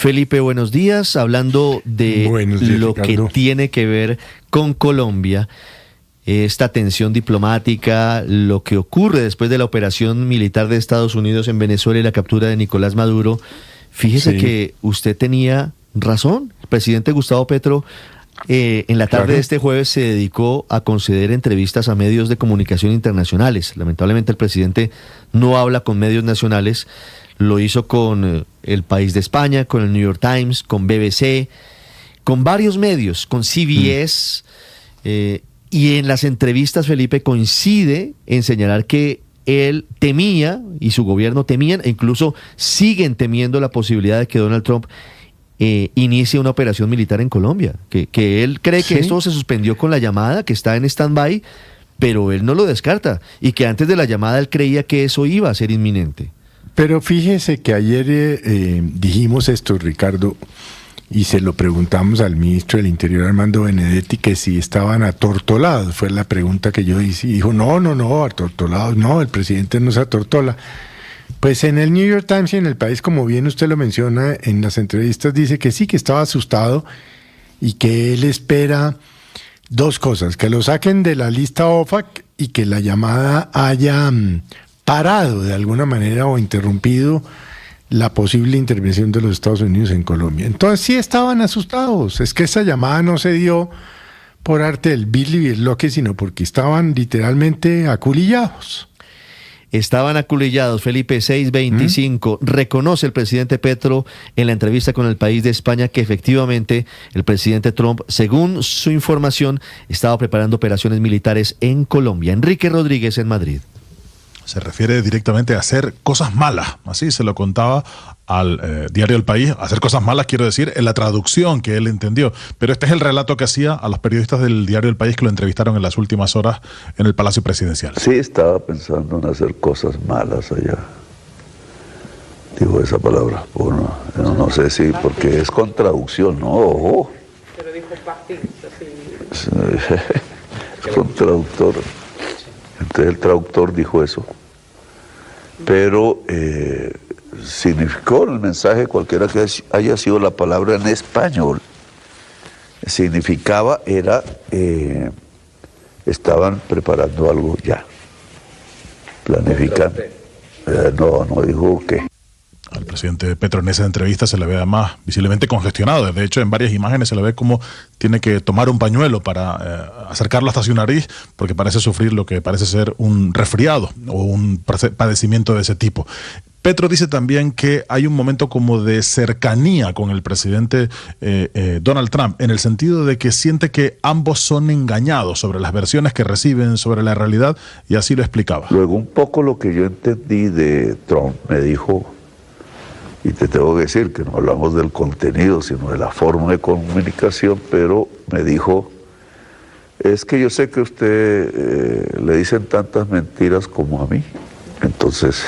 Felipe, buenos días. Hablando de lo Ricardo, que tiene que ver con Colombia, esta tensión diplomática, lo que ocurre después de la operación militar de Estados Unidos en Venezuela y la captura de Nicolás Maduro, fíjese que usted tenía razón. El presidente Gustavo Petro en la tarde de este jueves se dedicó a conceder entrevistas a medios de comunicación internacionales. Lamentablemente el presidente no habla con medios nacionales. Lo hizo con El País de España, con el New York Times, con BBC, con varios medios, con CBS. Y en las entrevistas, Felipe, coincide en señalar que él temía, y su gobierno temían, e incluso siguen temiendo la posibilidad de que Donald Trump inicie una operación militar en Colombia. Que él cree que esto se suspendió con la llamada, que está en stand-by, pero él no lo descarta. Y que antes de la llamada él creía que eso iba a ser inminente. Pero fíjese que ayer dijimos esto, Ricardo, y se lo preguntamos al ministro del Interior, Armando Benedetti, que si estaban atortolados. Fue la pregunta que yo hice. Y dijo, no, atortolados, no, el presidente no se atortola. Pues en el New York Times y en El País, como bien usted lo menciona en las entrevistas, dice que sí, que estaba asustado y que él espera dos cosas: que lo saquen de la lista OFAC y que la llamada haya parado de alguna manera o interrumpido la posible intervención de los Estados Unidos en Colombia. Entonces sí estaban asustados. Es que esa llamada no se dio por arte del Billy Birloque, sino porque estaban literalmente aculillados. Estaban aculillados, Felipe. 6:25. Reconoce el presidente Petro en la entrevista con El País de España que efectivamente el presidente Trump, según su información, estaba preparando operaciones militares en Colombia. Enrique Rodríguez en Madrid. Se refiere directamente a hacer cosas malas, así se lo contaba al diario El País. Hacer cosas malas, quiero decir, en la traducción que él entendió. Pero este es el relato que hacía a los periodistas del diario El País que lo entrevistaron en las últimas horas en el Palacio Presidencial. Sí, estaba pensando en hacer cosas malas allá. Digo esa palabra, bueno, no sé si, porque es con traducción, ¿no? Ojo. Pero dijo partir, así. Es con traductor. Entonces el traductor dijo eso. Pero significó el mensaje, cualquiera que haya sido la palabra en español, significaba, estaban preparando algo ya, planificando. No dijo qué. Al presidente Petro en esa entrevista se le ve además visiblemente congestionado. De hecho, en varias imágenes se le ve como tiene que tomar un pañuelo para acercarlo hasta su nariz, porque parece sufrir lo que parece ser un resfriado o un padecimiento de ese tipo. Petro dice también que hay un momento como de cercanía con el presidente Donald Trump, en el sentido de que siente que ambos son engañados sobre las versiones que reciben sobre la realidad, y así lo explicaba. Luego, un poco lo que yo entendí de Trump, me dijo, y te tengo que decir que no hablamos del contenido, sino de la forma de comunicación, pero me dijo, es que yo sé que a usted le dicen tantas mentiras como a mí. Entonces,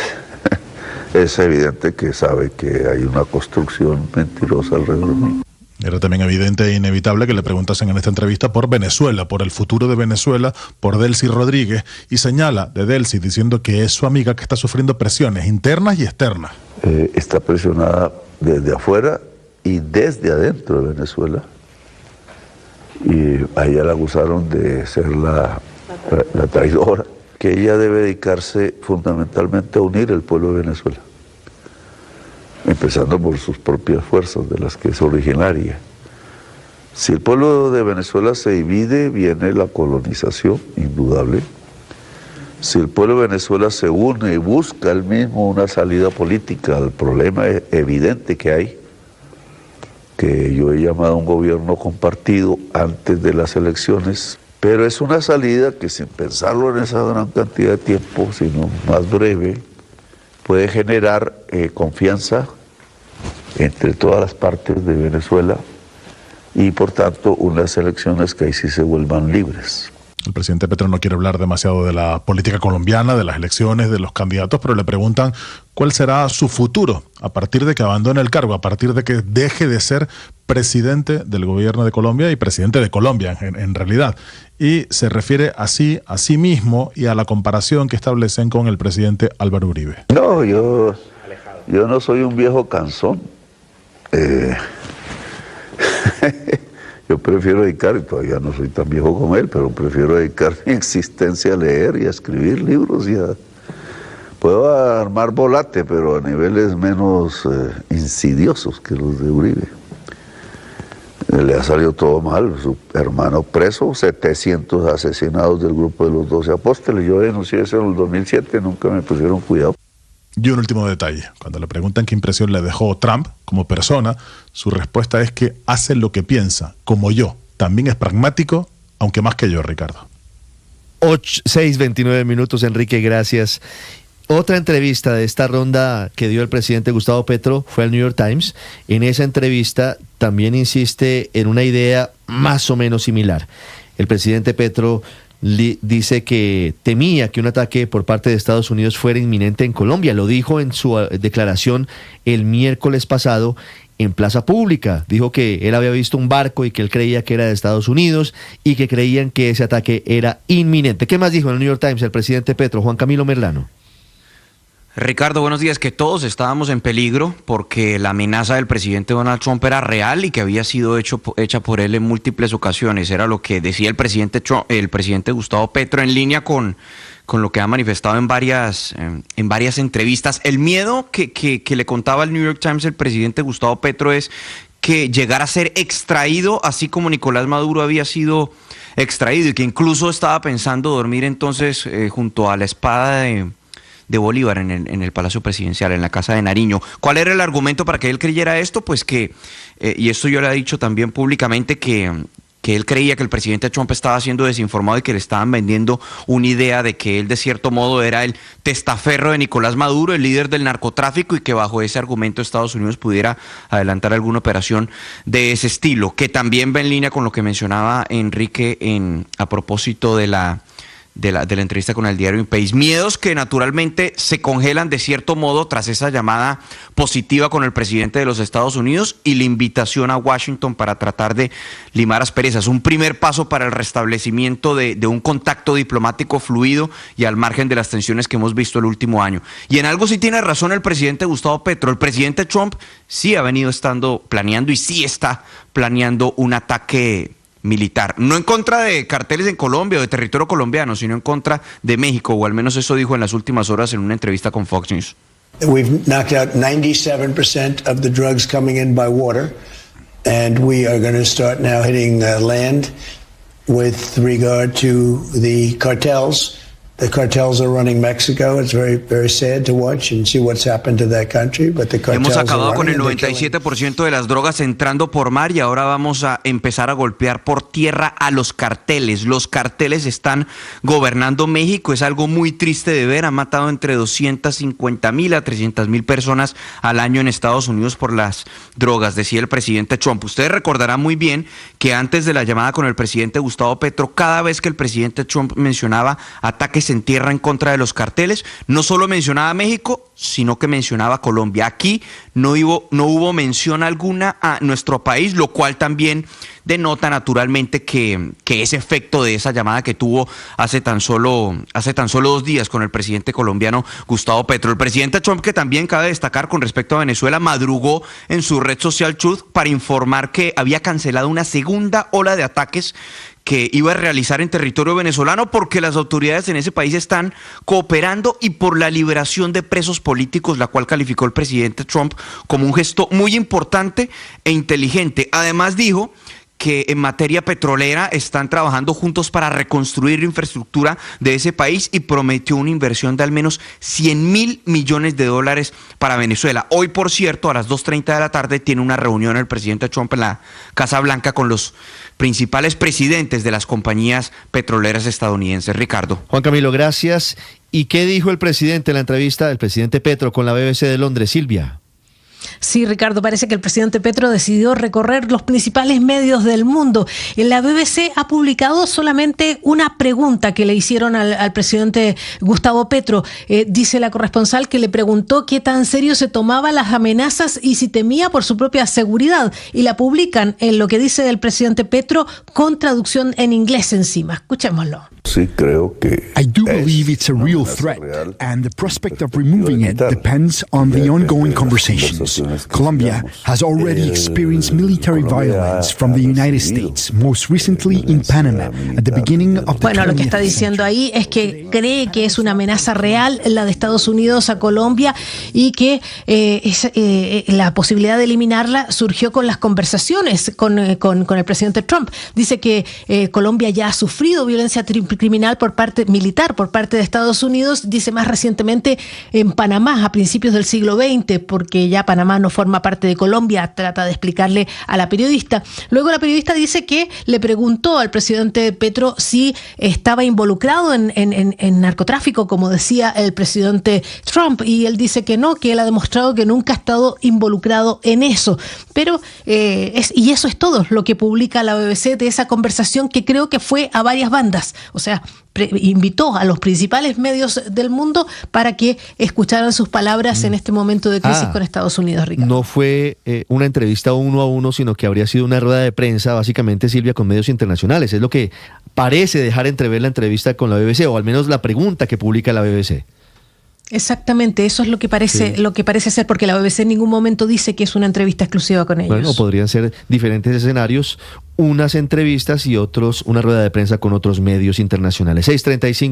es evidente que sabe que hay una construcción mentirosa alrededor de mí. Era también evidente e inevitable que le preguntasen en esta entrevista por Venezuela, por el futuro de Venezuela, por Delcy Rodríguez, y señala de Delcy diciendo que es su amiga que está sufriendo presiones internas y externas. Está presionada desde afuera y desde adentro de Venezuela. Y a ella la acusaron de ser la traidora, que ella debe dedicarse fundamentalmente a unir el pueblo de Venezuela, empezando por sus propias fuerzas, de las que es originaria. Si el pueblo de Venezuela se divide, viene la colonización, indudable. Si el pueblo de Venezuela se une y busca él mismo una salida política al problema evidente que hay, que yo he llamado un gobierno compartido antes de las elecciones, pero es una salida que, sin pensarlo en esa gran cantidad de tiempo, sino más breve, puede generar confianza entre todas las partes de Venezuela y, por tanto, unas elecciones que ahí sí se vuelvan libres. El presidente Petro no quiere hablar demasiado de la política colombiana, de las elecciones, de los candidatos, pero le preguntan cuál será su futuro a partir de que abandone el cargo, a partir de que deje de ser presidente del gobierno de Colombia y presidente de Colombia en realidad. Y se refiere así a sí mismo y a la comparación que establecen con el presidente Álvaro Uribe. No, yo no soy un viejo cansón. Yo prefiero dedicar, y todavía no soy tan viejo como él, pero prefiero dedicar mi existencia a leer y a escribir libros puedo armar volate, pero a niveles menos insidiosos que los de Uribe. Le ha salido todo mal, su hermano preso, 700 asesinados del grupo de los 12 apóstoles. Yo denuncié eso en el 2007, nunca me pusieron cuidado. Y un último detalle, cuando le preguntan qué impresión le dejó Trump como persona, su respuesta es que hace lo que piensa, como yo. También es pragmático, aunque más que yo, Ricardo. 6:29 minutos, Enrique, gracias. Otra entrevista de esta ronda que dio el presidente Gustavo Petro fue al New York Times. En esa entrevista también insiste en una idea más o menos similar. El presidente Petro dice que temía que un ataque por parte de Estados Unidos fuera inminente en Colombia. Lo dijo en su declaración el miércoles pasado en Plaza Pública. Dijo que él había visto un barco y que él creía que era de Estados Unidos y que creían que ese ataque era inminente. ¿Qué más dijo en el New York Times el presidente Petro? Juan Camilo Merlano. Ricardo, buenos días. Que todos estábamos en peligro porque la amenaza del presidente Donald Trump era real y que había sido hecha por él en múltiples ocasiones. Era lo que decía el presidente Gustavo Petro, en línea con lo que ha manifestado en varias entrevistas. El miedo que le contaba al New York Times el presidente Gustavo Petro es que llegara a ser extraído, así como Nicolás Maduro había sido extraído, y que incluso estaba pensando dormir entonces junto a la espada de Bolívar en el Palacio Presidencial, en la Casa de Nariño. ¿Cuál era el argumento para que él creyera esto? Pues que, y esto yo le he dicho también públicamente, que él creía que el presidente Trump estaba siendo desinformado y que le estaban vendiendo una idea de que él de cierto modo era el testaferro de Nicolás Maduro, el líder del narcotráfico, y que bajo ese argumento Estados Unidos pudiera adelantar alguna operación de ese estilo, que también va en línea con lo que mencionaba Enrique a propósito de la entrevista con el diario El País. Miedos que naturalmente se congelan de cierto modo tras esa llamada positiva con el presidente de los Estados Unidos y la invitación a Washington para tratar de limar asperezas. Un primer paso para el restablecimiento de un contacto diplomático fluido y al margen de las tensiones que hemos visto el último año. Y en algo sí tiene razón el presidente Gustavo Petro. El presidente Trump sí ha venido planeando y sí está planeando un ataque militar, no en contra de carteles en Colombia o de territorio colombiano, sino en contra de México, o al menos eso dijo en las últimas horas en una entrevista con Fox News. We've knocked out 97% of the drugs coming in by water, and we are going to start now hitting land with regard to the cartels. The cartels are running Mexico. It's very, very sad to watch and see what's happened to that country. But the cartels Hemos acabado con el are 97% de las drogas entrando por mar y ahora vamos a empezar a golpear por tierra a los carteles. Los carteles están gobernando México. Es algo muy triste de ver. Han matado entre 250,000 a 300,000 personas al año en Estados Unidos por las drogas, decía el presidente Trump. Ustedes recordarán muy bien que antes de la llamada con el presidente Gustavo Petro, cada vez que el presidente Trump mencionaba ataques en tierra en contra de los carteles, no solo mencionaba a México, sino que mencionaba a Colombia. Aquí no hubo mención alguna a nuestro país, lo cual también denota naturalmente que ese efecto de esa llamada que tuvo hace tan solo 2 días con el presidente colombiano Gustavo Petro. El presidente Trump, que también cabe destacar con respecto a Venezuela, madrugó en su red social Truth para informar que había cancelado una segunda ola de ataques que iba a realizar en territorio venezolano porque las autoridades en ese país están cooperando y por la liberación de presos políticos, la cual calificó el presidente Trump como un gesto muy importante e inteligente. Además dijo que en materia petrolera están trabajando juntos para reconstruir la infraestructura de ese país y prometió una inversión de al menos $100,000 millones para Venezuela. Hoy, por cierto, a las 2:30 de la tarde tiene una reunión el presidente Trump en la Casa Blanca con los principales presidentes de las compañías petroleras estadounidenses. Ricardo. Juan Camilo, gracias. ¿Y qué dijo el presidente en la entrevista del presidente Petro con la BBC de Londres, Silvia? Sí, Ricardo, parece que el presidente Petro decidió recorrer los principales medios del mundo. La BBC ha publicado solamente una pregunta que le hicieron al presidente Gustavo Petro. Dice la corresponsal que le preguntó qué tan serio se tomaba las amenazas y si temía por su propia seguridad. Y la publican en lo que dice del presidente Petro con traducción en inglés encima. Escuchémoslo. Sí, creo que I do believe it's a real threat, and the prospect of removing it depends on the ongoing conversations. Unidos. Colombia has already experienced military violence from the United States, most recently in Panama, at the beginning of the Bueno, lo que está 20th diciendo century. ahí es que cree que es una amenaza real la de Estados Unidos a Colombia y que la posibilidad de eliminarla surgió con las conversaciones con el presidente Trump. Dice que Colombia ya ha sufrido violencia criminal militar por parte de Estados Unidos, dice más recientemente en Panamá a principios del siglo XX, porque ya Panamá no forma parte de Colombia, trata de explicarle a la periodista. Luego la periodista dice que le preguntó al presidente Petro si estaba involucrado en narcotráfico, como decía el presidente Trump, y él dice que no, que él ha demostrado que nunca ha estado involucrado en eso. Pero y eso es todo lo que publica la BBC de esa conversación, que creo que fue a varias bandas, o sea, invitó a los principales medios del mundo para que escucharan sus palabras en este momento de crisis con Estados Unidos, Ricardo. No fue una entrevista 1 a 1, sino que habría sido una rueda de prensa, básicamente, Silvia, con medios internacionales. Es lo que parece dejar entrever la entrevista con la BBC, o al menos la pregunta que publica la BBC. Exactamente, eso es lo que parece ser, porque la BBC en ningún momento dice que es una entrevista exclusiva con ellos. Bueno, podrían ser diferentes escenarios, unas entrevistas y otros, una rueda de prensa con otros medios internacionales. 6:35.